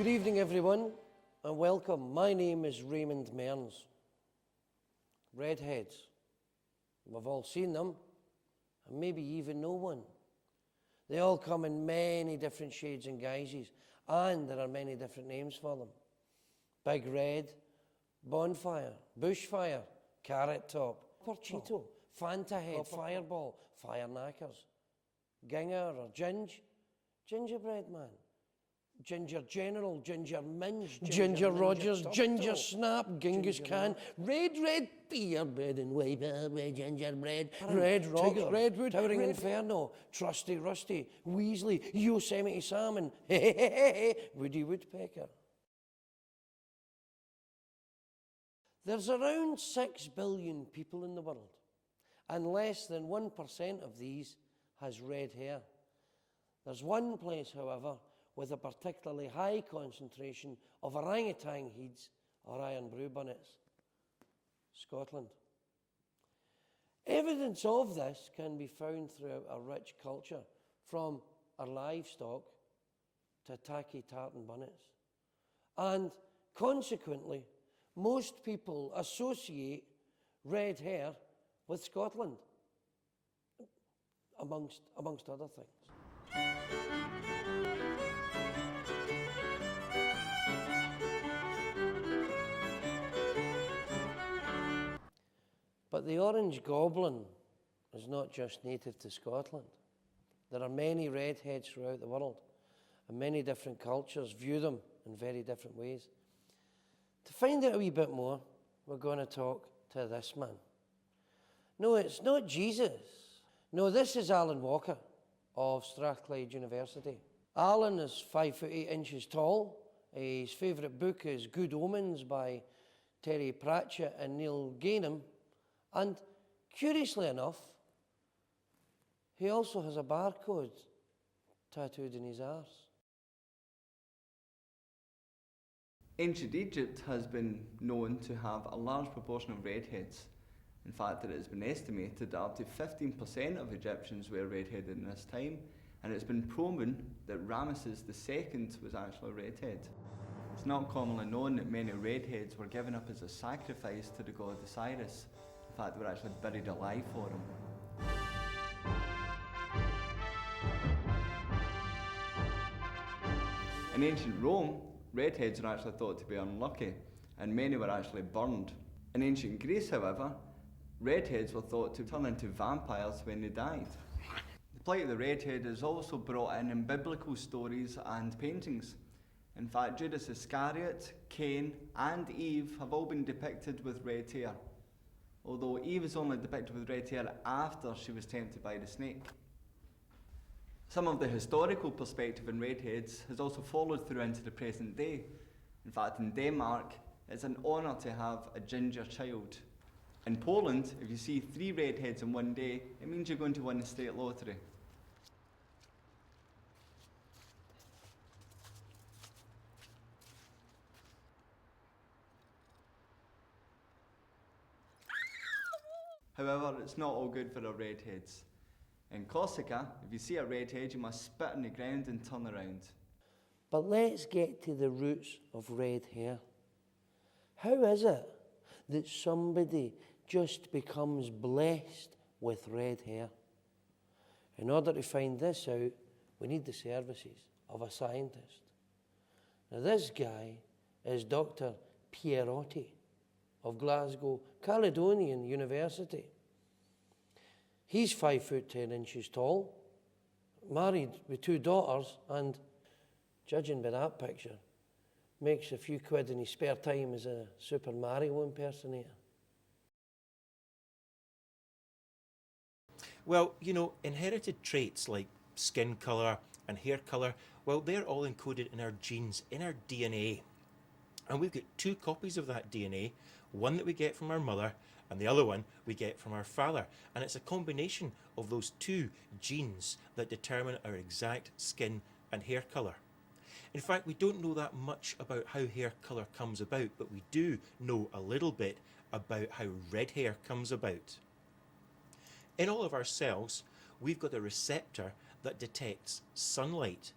Good evening, everyone, and welcome. My name is Raymond Mearns. Redheads. We've all seen them, and maybe even know one. They all come in many different shades and guises, and there are many different names for them. Big Red, Bonfire, Bushfire, Carrot Top, Cheeto, Fanta Head, Fireball, Fire Knackers, Ginger or Gingerbread Man, Ginger General, Ginger Minge, Ginger Rogers, Ginger Snap, Genghis Khan, Red Beer, Bread and White, Gingerbread, Red Rocks, Redwood, Towering Inferno, Trusty Rusty, Weasley, Yosemite Salmon, Woody Woodpecker. There's around 6 billion people in the world, and less than 1% of these has red hair. There's one place, however, with a particularly high concentration of orangutan heads or iron brew bonnets: Scotland. Evidence of this can be found throughout our rich culture, from our livestock to tacky tartan bonnets. And consequently, most people associate red hair with Scotland, amongst other things. But the orange goblin is not just native to Scotland. There are many redheads throughout the world, and many different cultures view them in very different ways. To find out a wee bit more, we're going to talk to this man. No, it's not Jesus. No, this is Alan Walker of Strathclyde University. Alan is 5 foot 8 inches tall. His favourite book is Good Omens by Terry Pratchett and Neil Gaiman. And curiously enough, he also has a barcode tattooed in his arse. Ancient Egypt has been known to have a large proportion of redheads. In fact, it has been estimated that up to 15% of Egyptians were redheaded in this time, and it's been proven that Ramesses II was actually a redhead. It's not commonly known that many redheads were given up as a sacrifice to the god Osiris. In fact, they were actually buried alive for him. In ancient Rome, redheads were actually thought to be unlucky, and many were actually burned. In ancient Greece, however, redheads were thought to turn into vampires when they died. The plight of the redhead is also brought in biblical stories and paintings. In fact, Judas Iscariot, Cain, and Eve have all been depicted with red hair, although Eve is only depicted with red hair after she was tempted by the snake. Some of the historical perspective in redheads has also followed through into the present day. In fact, in Denmark, it's an honour to have a ginger child. In Poland, if you see 3 redheads in one day, it means you're going to win the state lottery. However, it's not all good for our redheads. In Corsica, if you see a redhead, you must spit on the ground and turn around. But let's get to the roots of red hair. How is it that somebody just becomes blessed with red hair? In order to find this out, we need the services of a scientist. Now, this guy is Dr. Pierotti of Glasgow Caledonian University. He's 5 foot 10 inches tall, married with 2 daughters, and, judging by that picture, makes a few quid in his spare time as a Super Mario impersonator. Well, you know, inherited traits like skin colour and hair colour, well, they're all encoded in our genes, in our DNA. And we've got 2 copies of that DNA, one that we get from our mother and the other one we get from our father. And it's a combination of those 2 genes that determine our exact skin and hair colour. In fact, we don't know that much about how hair colour comes about, but we do know a little bit about how red hair comes about. In all of our cells, we've got a receptor that detects sunlight,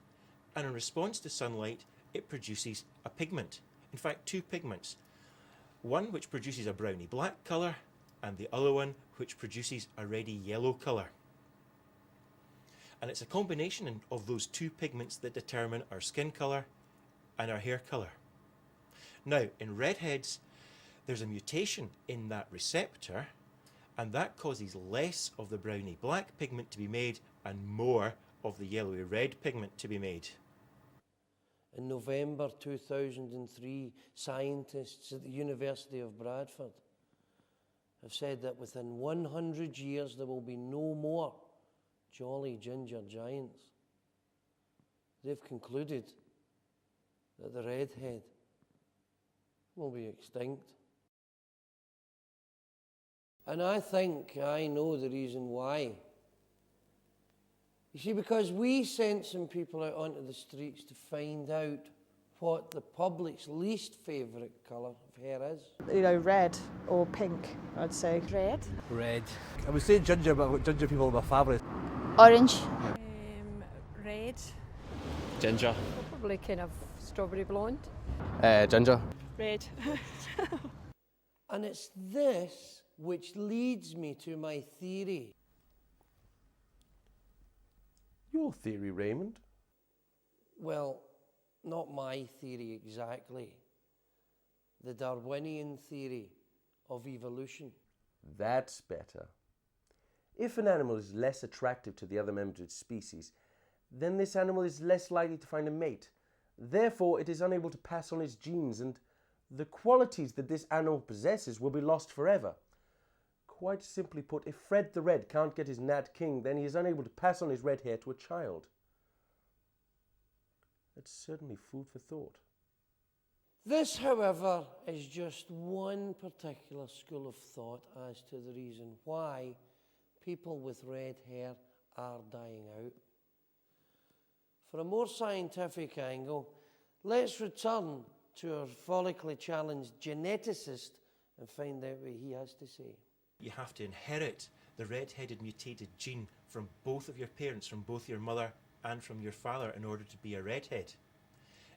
and in response to sunlight, it produces a pigment. In fact, two pigments. One which produces a browny black colour, and the other one which produces a reddy yellow colour. And it's a combination of those two pigments that determine our skin colour and our hair colour. Now, in redheads, there's a mutation in that receptor, and that causes less of the browny black pigment to be made and more of the yellowy red pigment to be made. In November 2003, scientists at the University of Bradford have said that within 100 years there will be no more jolly ginger giants. They've concluded that the redhead will be extinct. And I think I know the reason why. You see, because we sent some people out onto the streets to find out what the public's least favourite colour of hair is. You know, red or pink, I'd say. Red. Red. I would say ginger, but ginger people are my favourite. Orange. Red. Ginger. Probably kind of strawberry blonde. Ginger. Red. And it's this which leads me to my theory. Your theory, Raymond? Well, not my theory exactly. The Darwinian theory of evolution. That's better. If an animal is less attractive to the other members of its species, then this animal is less likely to find a mate. Therefore, it is unable to pass on its genes, and the qualities that this animal possesses will be lost forever. Quite simply put, if Fred the Red can't get his Nat King, then he is unable to pass on his red hair to a child. That's certainly food for thought. This, however, is just one particular school of thought as to the reason why people with red hair are dying out. For a more scientific angle, let's return to our follically challenged geneticist and find out what he has to say. You have to inherit the red-headed mutated gene from both of your parents, from both your mother and from your father, in order to be a redhead.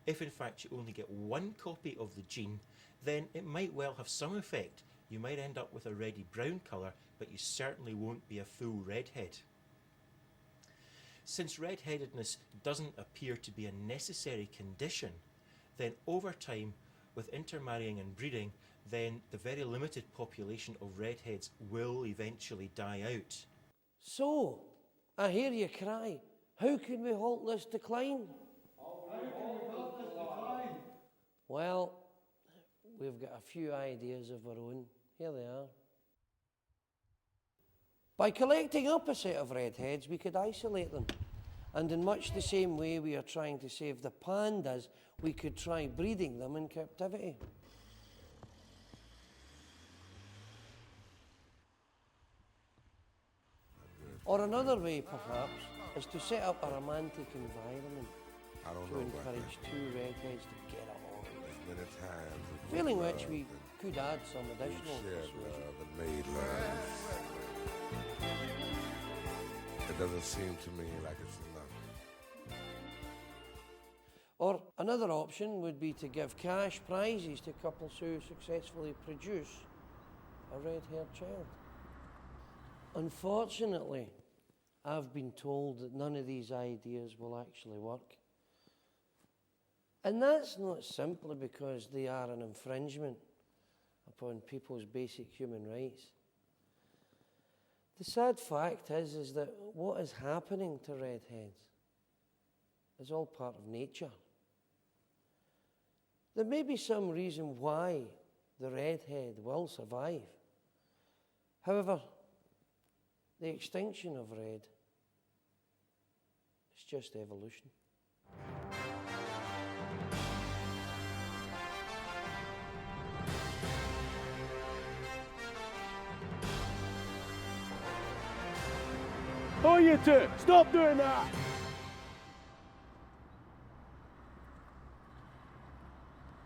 If in fact you only get one copy of the gene, then it might well have some effect. You might end up with a reddy brown colour, but you certainly won't be a full redhead. Since redheadedness doesn't appear to be a necessary condition, then over time, with intermarrying and breeding, then the very limited population of redheads will eventually die out. So, I hear you cry, how can we halt this decline? Well, we've got a few ideas of our own. Here they are. By collecting up a set of redheads, we could isolate them. And in much the same way we are trying to save the pandas, we could try breeding them in captivity. Or another way, perhaps, is to set up a romantic environment to encourage two redheads to get along. Failing which, we could add some additional persuasion. It doesn't seem to me like it's enough. Or another option would be to give cash prizes to couples who successfully produce a red-haired child. Unfortunately, I've been told that none of these ideas will actually work. And that's not simply because they are an infringement upon people's basic human rights. The sad fact is that what is happening to redheads is all part of nature. There may be some reason why the redhead will survive. However, the extinction of red is just evolution. Oh, you two! Stop doing that!